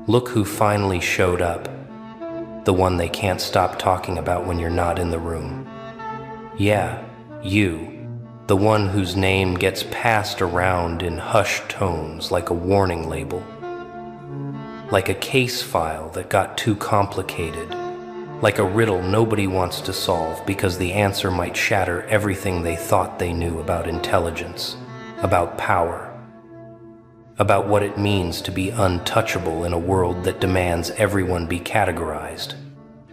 Look who finally showed up, the one they can't stop talking about when you're not in the room. Yeah, you, the one whose name gets passed around in hushed tones like a warning label, like a case file that got too complicated, like a riddle nobody wants to solve because the answer might shatter everything they thought they knew about intelligence, about power, about what it means to be untouchable in a world that demands everyone be categorized,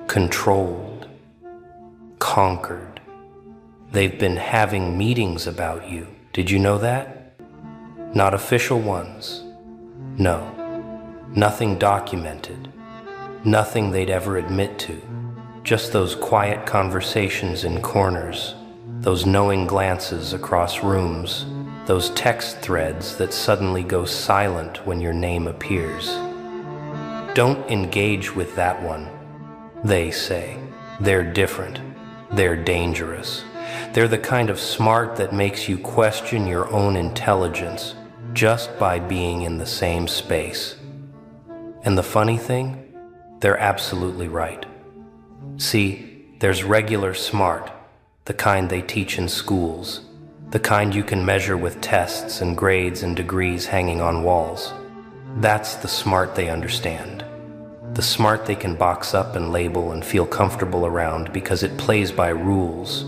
controlled, conquered. They've been having meetings about you. Did you know that? Not official ones. No. Nothing documented. Nothing they'd ever admit to. Just those quiet conversations in corners, those knowing glances across rooms, those text threads that suddenly go silent when your name appears. Don't engage with that one, they say. They're different. They're dangerous. They're the kind of smart that makes you question your own intelligence just by being in the same space. And the funny thing? They're absolutely right. See, there's regular smart, the kind they teach in schools, the kind you can measure with tests and grades and degrees hanging on walls. That's the smart they understand. The smart they can box up and label and feel comfortable around because it plays by rules,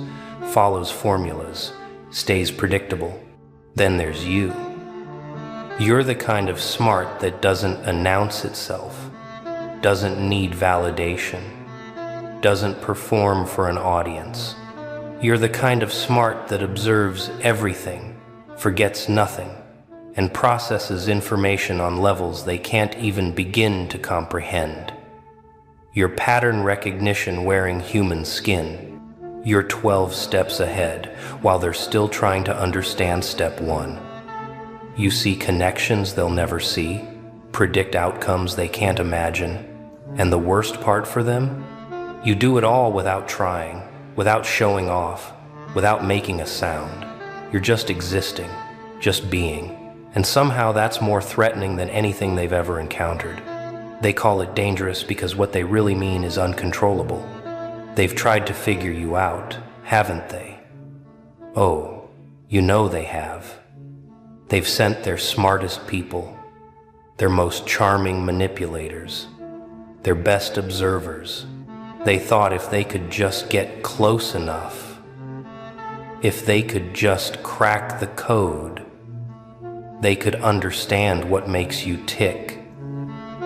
follows formulas, stays predictable. Then there's you. You're the kind of smart that doesn't announce itself, doesn't need validation, doesn't perform for an audience. You're the kind of smart that observes everything, forgets nothing, and processes information on levels they can't even begin to comprehend. You're pattern recognition wearing human skin. You're 12 steps ahead while they're still trying to understand step 1. You see connections they'll never see, predict outcomes they can't imagine, and the worst part for them? You do it all without trying, without showing off, without making a sound. You're just existing, just being. And somehow that's more threatening than anything they've ever encountered. They call it dangerous because what they really mean is uncontrollable. They've tried to figure you out, haven't they? Oh, you know they have. They've sent their smartest people, their most charming manipulators, their best observers. They thought if they could just get close enough, if they could just crack the code, they could understand what makes you tick,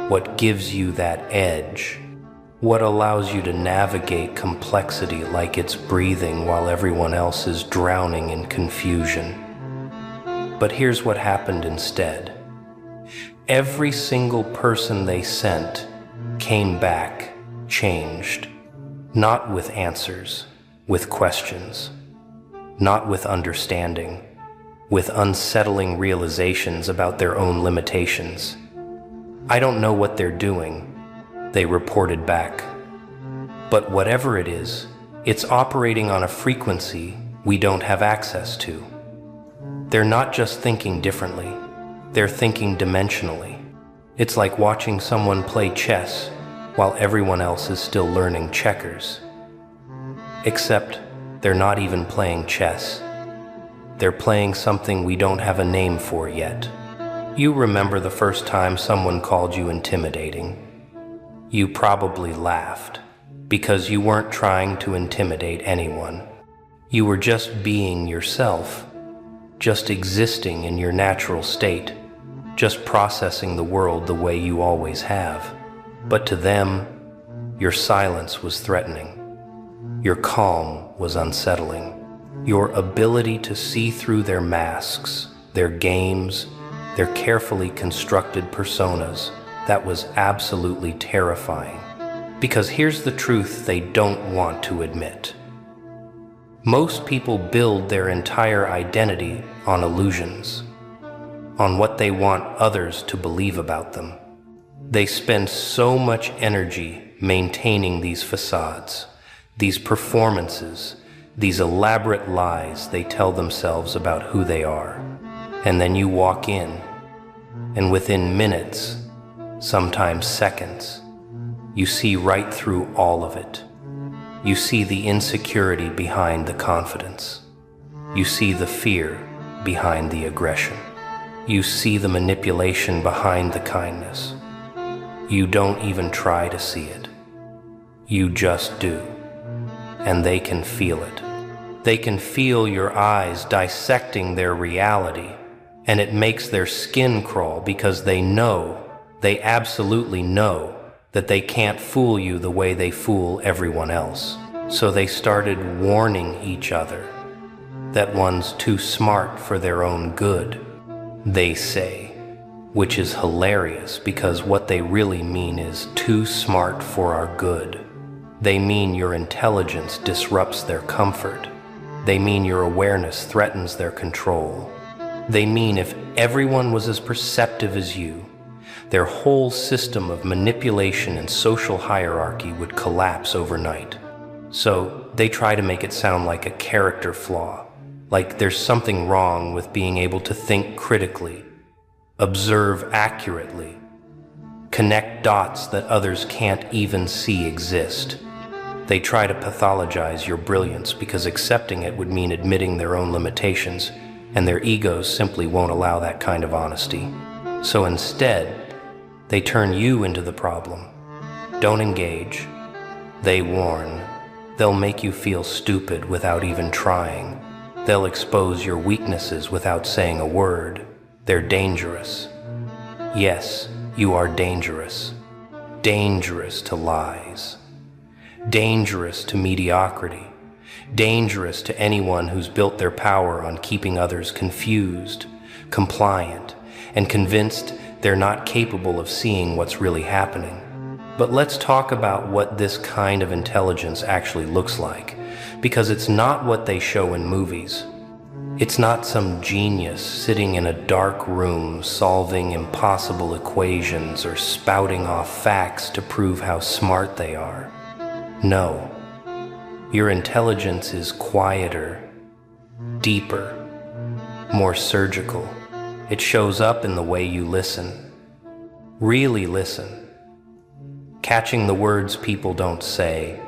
what gives you that edge, what allows you to navigate complexity like it's breathing while everyone else is drowning in confusion. But here's what happened instead. Every single person they sent came back changed, not with answers, with questions, not with understanding, with unsettling realizations about their own limitations. I don't know what they're doing, they reported back. But whatever it is, it's operating on a frequency we don't have access to. They're not just thinking differently, they're thinking dimensionally. It's like watching someone play chess while everyone else is still learning checkers. Except they're not even playing chess. They're playing something we don't have a name for yet. You remember the first time someone called you intimidating. You probably laughed, because you weren't trying to intimidate anyone. You were just being yourself, just existing in your natural state, just processing the world the way you always have. But to them, your silence was threatening. Your calm was unsettling. Your ability to see through their masks, their games, their carefully constructed personas, that was absolutely terrifying. Because here's the truth they don't want to admit. Most people build their entire identity on illusions, on what they want others to believe about them. They spend so much energy maintaining these facades, these performances, these elaborate lies they tell themselves about who they are. And then you walk in, and within minutes, sometimes seconds. You see right through all of it. You see the insecurity behind the confidence. You see the fear behind the aggression. You see the manipulation behind the kindness. You don't even try to see it. You just do. And they can feel it. They can feel your eyes dissecting their reality, and it makes their skin crawl because they absolutely know that they can't fool you the way they fool everyone else. So they started warning each other that one's too smart for their own good, they say, which is hilarious because what they really mean is too smart for our good. They mean your intelligence disrupts their comfort. They mean your awareness threatens their control. They mean if everyone was as perceptive as you, their whole system of manipulation and social hierarchy would collapse overnight. So they try to make it sound like a character flaw, like there's something wrong with being able to think critically, observe accurately, connect dots that others can't even see exist. They try to pathologize your brilliance because accepting it would mean admitting their own limitations, and their egos simply won't allow that kind of honesty. So instead, they turn you into the problem. Don't engage. They warn. They'll make you feel stupid without even trying. They'll expose your weaknesses without saying a word. They're dangerous. Yes, you are dangerous. Dangerous to lies. Dangerous to mediocrity. Dangerous to anyone who's built their power on keeping others confused, compliant, and convinced they're not capable of seeing what's really happening. But let's talk about what this kind of intelligence actually looks like, because it's not what they show in movies. It's not some genius sitting in a dark room solving impossible equations or spouting off facts to prove how smart they are. No, your intelligence is quieter, deeper, more surgical. It shows up in the way you listen. Really listen. Catching the words people don't say,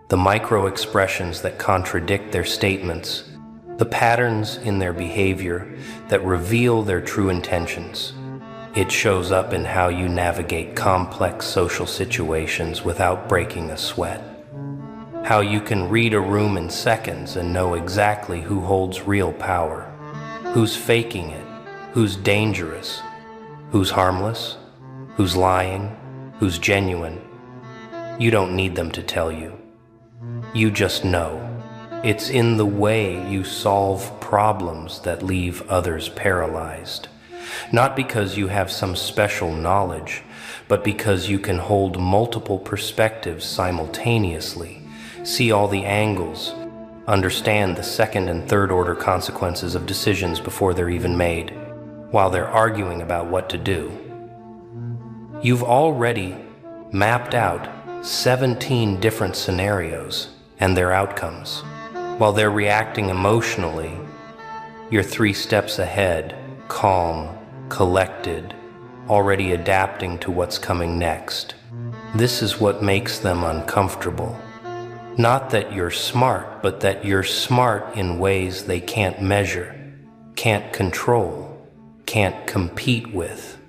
the micro-expressions that contradict their statements, the patterns in their behavior that reveal their true intentions. It shows up in how you navigate complex social situations without breaking a sweat. How you can read a room in seconds and know exactly who holds real power, who's faking it, who's dangerous, who's harmless, who's lying, who's genuine. You don't need them to tell you. You just know. It's in the way you solve problems that leave others paralyzed. Not because you have some special knowledge, but because you can hold multiple perspectives simultaneously, see all the angles, understand the second and third order consequences of decisions before they're even made, while they're arguing about what to do. You've already mapped out 17 different scenarios and their outcomes. While they're reacting emotionally, you're 3 steps ahead, calm, collected, already adapting to what's coming next. This is what makes them uncomfortable. Not that you're smart, but that you're smart in ways they can't measure, can't control, can't compete with.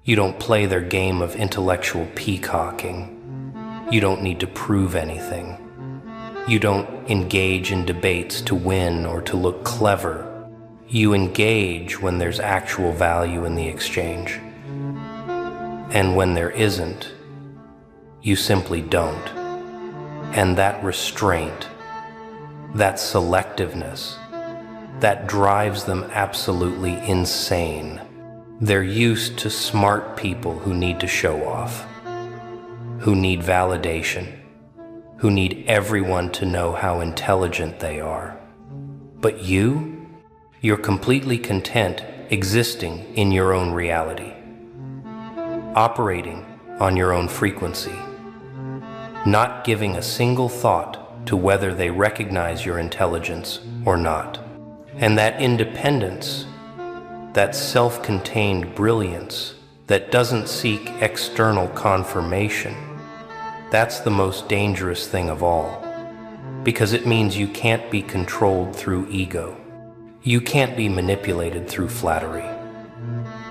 You don't play their game of intellectual peacocking. You don't need to prove anything. You don't engage in debates to win or to look clever. You engage when there's actual value in the exchange. And when there isn't, you simply don't. And that restraint, that selectiveness, that drives them absolutely insane. They're used to smart people who need to show off, who need validation, who need everyone to know how intelligent they are. But you're completely content existing in your own reality, operating on your own frequency, not giving a single thought to whether they recognize your intelligence or not. And that independence, that self-contained brilliance, that doesn't seek external confirmation. That's the most dangerous thing of all, because it means you can't be controlled through ego. You can't be manipulated through flattery.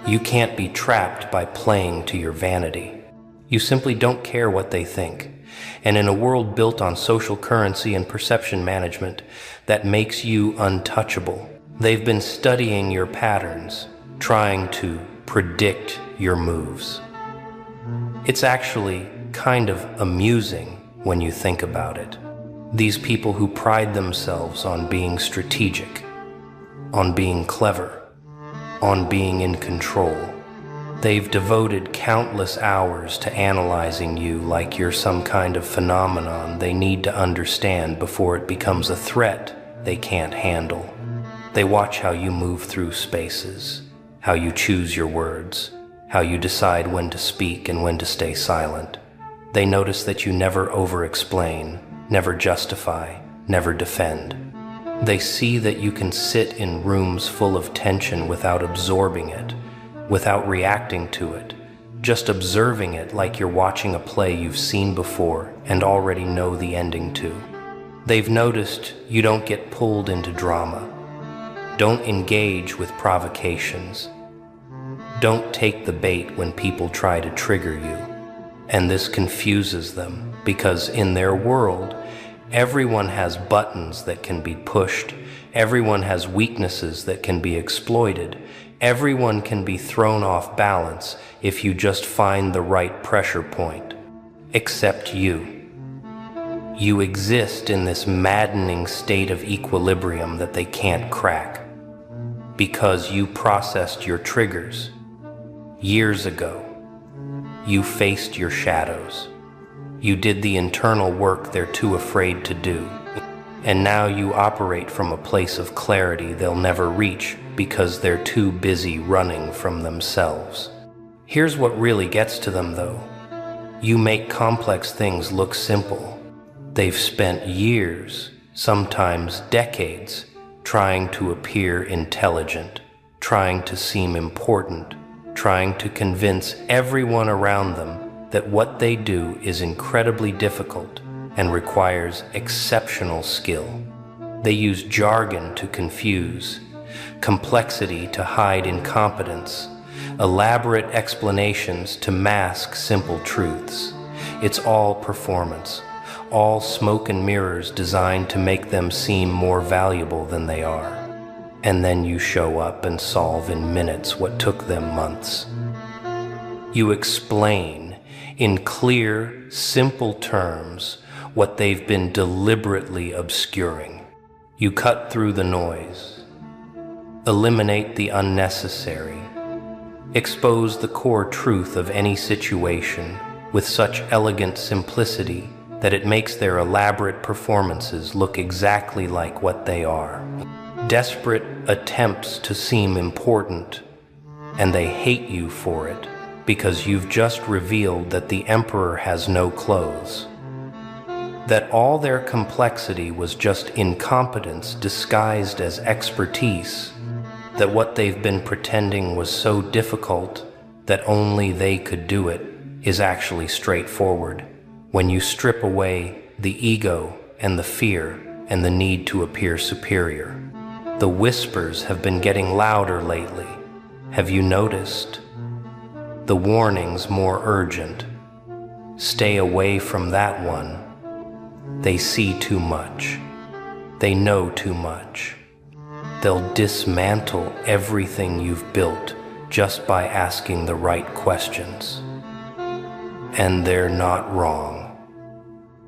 You can't be trapped by playing to your vanity. You simply don't care what they think. And in a world built on social currency and perception management that makes you untouchable, they've been studying your patterns, trying to predict your moves. It's actually kind of amusing when you think about it. These people who pride themselves on being strategic, on being clever, on being in control, they've devoted countless hours to analyzing you like you're some kind of phenomenon they need to understand before it becomes a threat they can't handle. They watch how you move through spaces, how you choose your words, how you decide when to speak and when to stay silent. They notice that you never over-explain, never justify, never defend. They see that you can sit in rooms full of tension without absorbing it, without reacting to it, just observing it like you're watching a play you've seen before and already know the ending to. They've noticed you don't get pulled into drama, don't engage with provocations, don't take the bait when people try to trigger you. And this confuses them because in their world, everyone has buttons that can be pushed, everyone has weaknesses that can be exploited, everyone can be thrown off balance if you just find the right pressure point, except you. You exist in this maddening state of equilibrium that they can't crack because you processed your triggers years ago. You faced your shadows. You did the internal work they're too afraid to do. And now you operate from a place of clarity they'll never reach because they're too busy running from themselves. Here's what really gets to them, though. You make complex things look simple. They've spent years, sometimes decades, trying to appear intelligent, trying to seem important, trying to convince everyone around them that what they do is incredibly difficult and requires exceptional skill. They use jargon to confuse, complexity to hide incompetence, elaborate explanations to mask simple truths. It's all performance, all smoke and mirrors designed to make them seem more valuable than they are. And then you show up and solve in minutes what took them months. You explain in clear, simple terms what they've been deliberately obscuring. You cut through the noise, eliminate the unnecessary, expose the core truth of any situation with such elegant simplicity that it makes their elaborate performances look exactly like what they are. Desperate attempts to seem important, and they hate you for it because you've just revealed that the emperor has no clothes, that all their complexity was just incompetence disguised as expertise, that what they've been pretending was so difficult that only they could do it is actually straightforward. When you strip away the ego and the fear and the need to appear superior. The whispers have been getting louder lately. Have you noticed? The warnings more urgent. Stay away from that one. They see too much. They know too much. They'll dismantle everything you've built just by asking the right questions. And they're not wrong.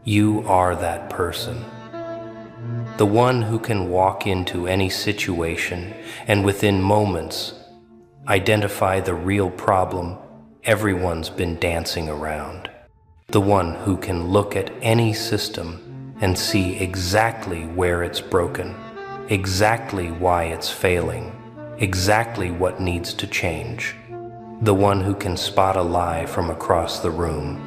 You are that person. The one who can walk into any situation and within moments identify the real problem everyone's been dancing around. The one who can look at any system and see exactly where it's broken, exactly why it's failing, exactly what needs to change. The one who can spot a lie from across the room,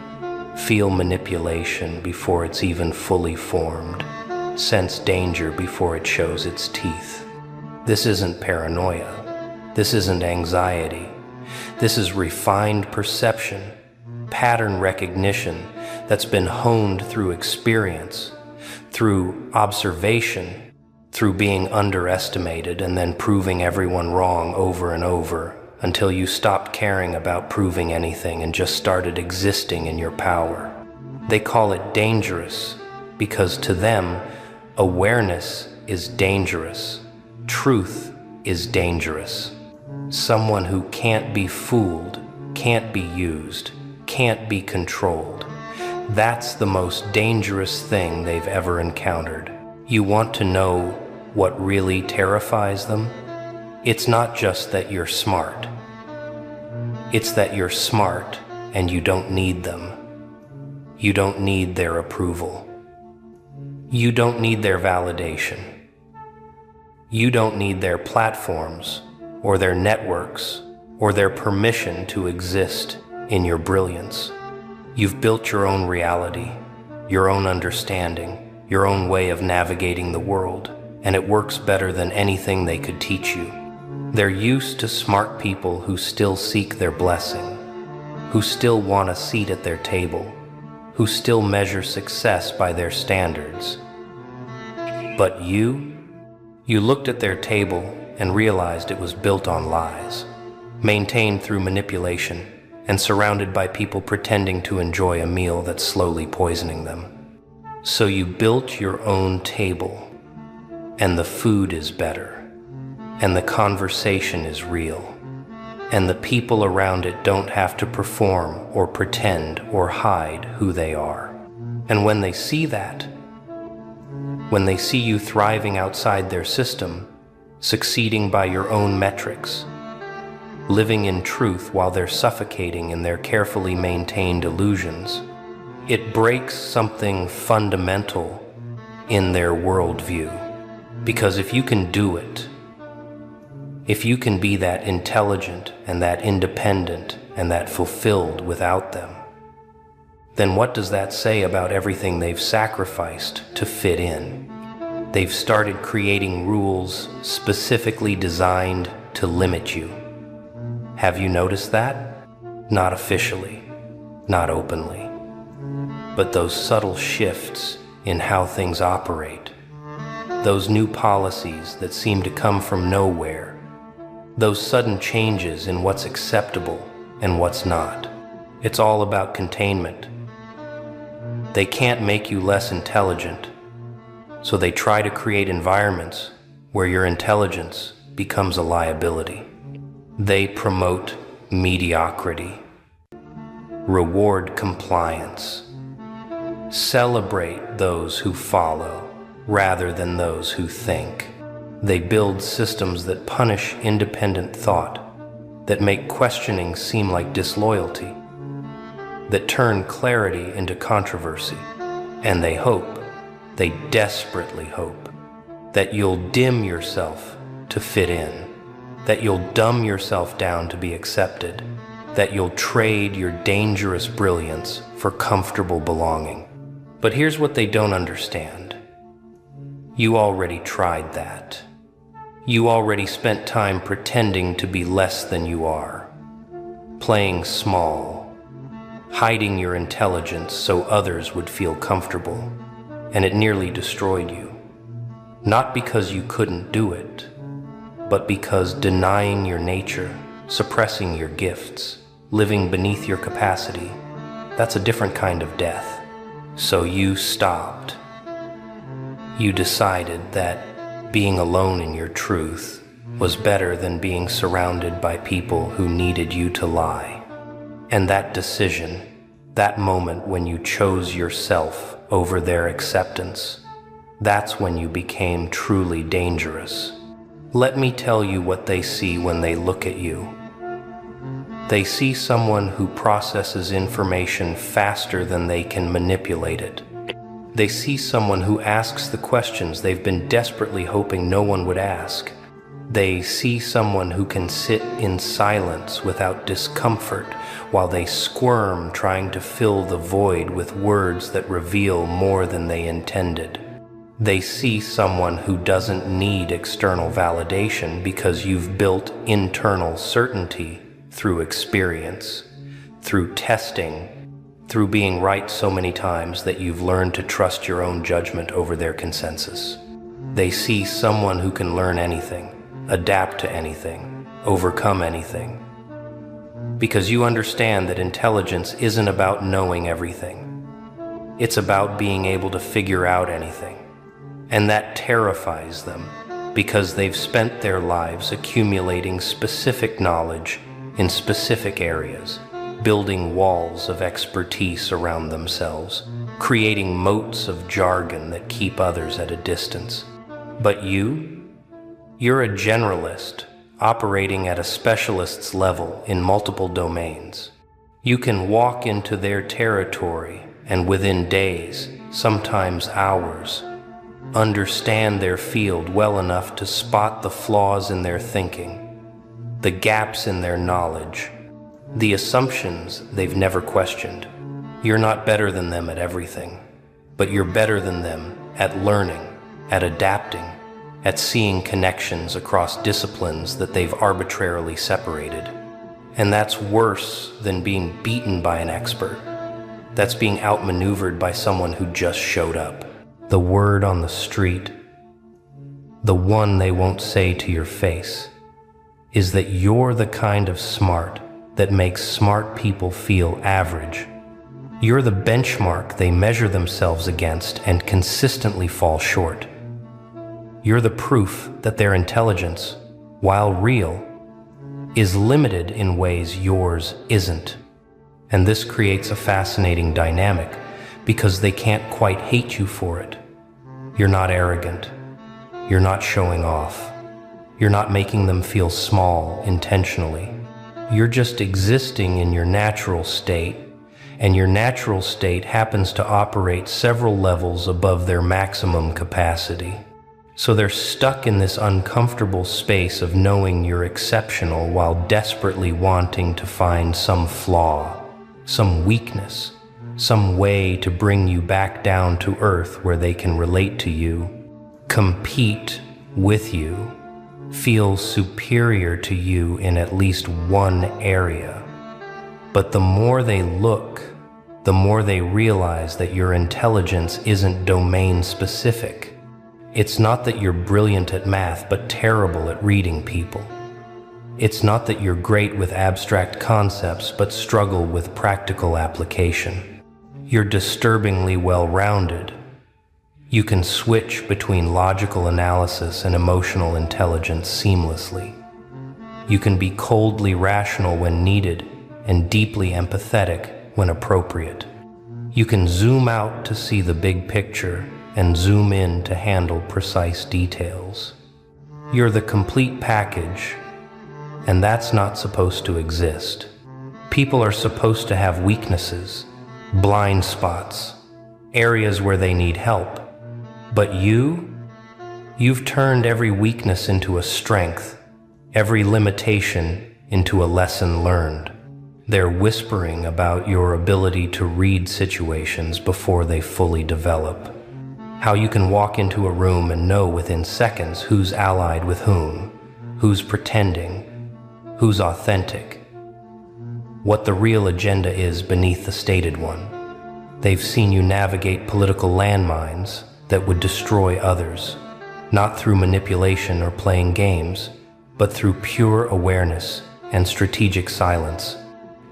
feel manipulation before it's even fully formed, sense danger before it shows its teeth. This isn't paranoia. This isn't anxiety. This is refined perception, pattern recognition that's been honed through experience, through observation, through being underestimated and then proving everyone wrong over and over until you stopped caring about proving anything and just started existing in your power. They call it dangerous because to them, awareness is dangerous. Truth is dangerous. Someone who can't be fooled, can't be used, can't be controlled. That's the most dangerous thing they've ever encountered. You want to know what really terrifies them? It's not just that you're smart. It's that you're smart and you don't need them. You don't need their approval. You don't need their validation. You don't need their platforms or their networks or their permission to exist in your brilliance. You've built your own reality, your own understanding, your own way of navigating the world, and it works better than anything they could teach you. They're used to smart people who still seek their blessing, who still want a seat at their table, who still measure success by their standards. But you looked at their table and realized it was built on lies, maintained through manipulation, and surrounded by people pretending to enjoy a meal that's slowly poisoning them. So you built your own table, and the food is better, and the conversation is real, and the people around it don't have to perform or pretend or hide who they are. And when they see that, when they see you thriving outside their system, succeeding by your own metrics, living in truth while they're suffocating in their carefully maintained illusions, it breaks something fundamental in their worldview. Because if you can do it, if you can be that intelligent and that independent and that fulfilled without them, then what does that say about everything they've sacrificed to fit in? They've started creating rules specifically designed to limit you. Have you noticed that? Not officially, not openly, but those subtle shifts in how things operate, those new policies that seem to come from nowhere, those sudden changes in what's acceptable and what's not. It's all about containment. They can't make you less intelligent, so they try to create environments where your intelligence becomes a liability. They promote mediocrity, reward compliance, celebrate those who follow rather than those who think. They build systems that punish independent thought, that make questioning seem like disloyalty, that turn clarity into controversy. And they hope, they desperately hope, that you'll dim yourself to fit in, that you'll dumb yourself down to be accepted, that you'll trade your dangerous brilliance for comfortable belonging. But here's what they don't understand. You already tried that. You already spent time pretending to be less than you are, playing small, hiding your intelligence so others would feel comfortable, and it nearly destroyed you. Not because you couldn't do it, but because denying your nature, suppressing your gifts, living beneath your capacity, that's a different kind of death. So you stopped. You decided that being alone in your truth was better than being surrounded by people who needed you to lie. And that decision, that moment when you chose yourself over their acceptance, that's when you became truly dangerous. Let me tell you what they see when they look at you. They see someone who processes information faster than they can manipulate it. They see someone who asks the questions they've been desperately hoping no one would ask. They see someone who can sit in silence without discomfort while they squirm trying to fill the void with words that reveal more than they intended. They see someone who doesn't need external validation because you've built internal certainty through experience, through testing, through being right so many times that you've learned to trust your own judgment over their consensus. They see someone who can learn anything, adapt to anything, overcome anything. Because you understand that intelligence isn't about knowing everything. It's about being able to figure out anything. And that terrifies them because they've spent their lives accumulating specific knowledge in specific areas, building walls of expertise around themselves, creating moats of jargon that keep others at a distance. But you're a generalist, operating at a specialist's level in multiple domains. You can walk into their territory and within days, sometimes hours, understand their field well enough to spot the flaws in their thinking, the gaps in their knowledge, the assumptions they've never questioned. You're not better than them at everything, but you're better than them at learning, at adapting, at seeing connections across disciplines that they've arbitrarily separated. And that's worse than being beaten by an expert. That's being outmaneuvered by someone who just showed up. The word on the street, the one they won't say to your face, is that you're the kind of smart that makes smart people feel average. You're the benchmark they measure themselves against and consistently fall short. You're the proof that their intelligence, while real, is limited in ways yours isn't. And this creates a fascinating dynamic because they can't quite hate you for it. You're not arrogant. You're not showing off. You're not making them feel small intentionally. You're just existing in your natural state, and your natural state happens to operate several levels above their maximum capacity. So they're stuck in this uncomfortable space of knowing you're exceptional while desperately wanting to find some flaw, some weakness, some way to bring you back down to earth where they can relate to you, compete with you, feel superior to you in at least one area. But the more they look, the more they realize that your intelligence isn't domain specific. It's not that you're brilliant at math but terrible at reading people. It's not that you're great with abstract concepts but struggle with practical application. You're disturbingly well-rounded. You can switch between logical analysis and emotional intelligence seamlessly. You can be coldly rational when needed and deeply empathetic when appropriate. You can zoom out to see the big picture and zoom in to handle precise details. You're the complete package, and that's not supposed to exist. People are supposed to have weaknesses, blind spots, areas where they need help. But you've turned every weakness into a strength, every limitation into a lesson learned. They're whispering about your ability to read situations before they fully develop. How you can walk into a room and know within seconds who's allied with whom, who's pretending, who's authentic, what the real agenda is beneath the stated one. They've seen you navigate political landmines that would destroy others, not through manipulation or playing games, but through pure awareness and strategic silence.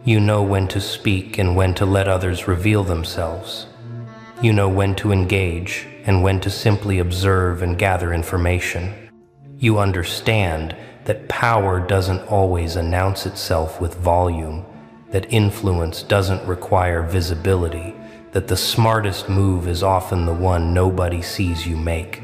You know when to speak and when to let others reveal themselves. You know when to engage and when to simply observe and gather information. You understand that power doesn't always announce itself with volume, that influence doesn't require visibility, that the smartest move is often the one nobody sees you make.